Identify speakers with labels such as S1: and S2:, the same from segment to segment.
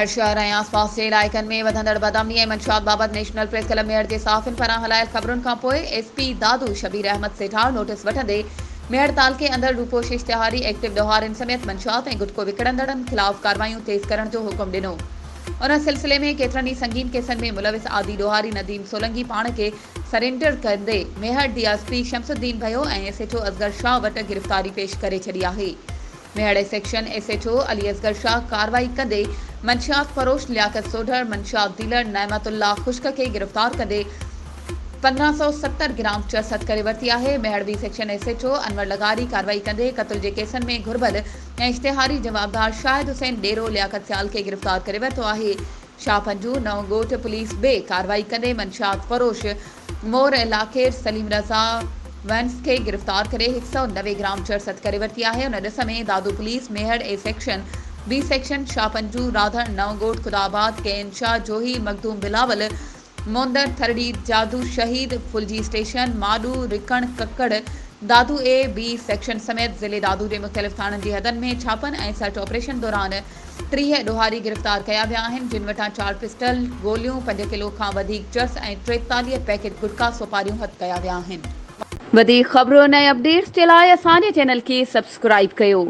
S1: मेहर शहर ऐं आसपास जे इलाइक़नि में वधंदड़ बदअमनी ऐं मंशियात बाबति नेशनल प्रेस क्लब मेहर जे सहाफ़ियुनि पारां हलायल ख़बरुनि खां पोइ एसपी दादू शबीर अहमद सेठार नोटिस वठंदे मेहर तालके अंदरि रूपोश इश्तिहारी एक्टिव ॾोहारियुनि समेत मंशियात ऐं गुटको विकिणंदड़नि ख़िलाफ़ कार्रवाइयूं तेज़ करण जो हुकुम ॾिनो। उन सिलसिले में केतिरनि ई संगीन केसनि में मुलविस आदि ॾोहारी नदीम सोलंकी पाण खे सरेंडर कंदे मेहर डीएसपी शमसुद्दीन भयो ऐं एसएचओ असगर शाह वटि गिरफ़्तारी पेश करे छॾी आहे। मेहर सेक्शन एसएचओ अली असगर शाह कार्रवाई कंदे मंशियात फरोश लियाकत सोढर मंशियात डीलर नहमतुल्ला खुश्क खे गिरफ़्तार कंदे 1570 ग्राम चरस करे वरिती आहे। मेहर बी सेक्शन एसएचओ अनवर लगारी कार्रवाई कंदे क़त्ल जे केसनि में घुर्बल ऐं इश्तिहारी जवाबदार शाहिद हुसैन डेरो लियाकत सियाल खे गिरफ़्तार करे वरितो आहे। शाहपंजू नओं ॻोठ पुलिस बे कार्रवाई कंदे मंशियात फरोश मोर इलाइक़े सलीम रज़ा वंस खे गिरफ़्तार करे 190 ग्राम चरस करे वरिती आहे। उन ॾिस में Dadu police Mehar A section B section Shahpanju राधड़ नओं ॻोठ खुदाबाद केन शाह जोही मखदूम बिलावल मोंदर थरड़ी जादू शहीद फुलजी स्टेशन माडू रिकण Kakar Dadu A B section समेत ज़िले दादू जे मुख़्तलिफ़ थाणनि जी हदनि में छापनि ऐं सर्च ऑपरेशन दौरान 30 ॾोहारी गिरफ़्तार कया विया आहिनि, जिन वटां 4 पिस्टल गोलियूं 5 किलो खां वधीक चरस ऐं 43 पैकेट गुटखा सोपारियूं हथ कया विया आहिनि। वधीक ख़बरुनि ऐं अपडेट्स जे लाइ असांजे चैनल खे सब्सक्राइब कयो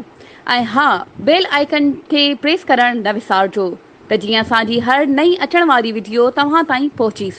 S1: ऐं हा बेल आइकन खे प्रेस करणु न विसारिजो त जीअं असांजी हर नई अचण वारी वीडियो तव्हां ताईं पहुची सघे।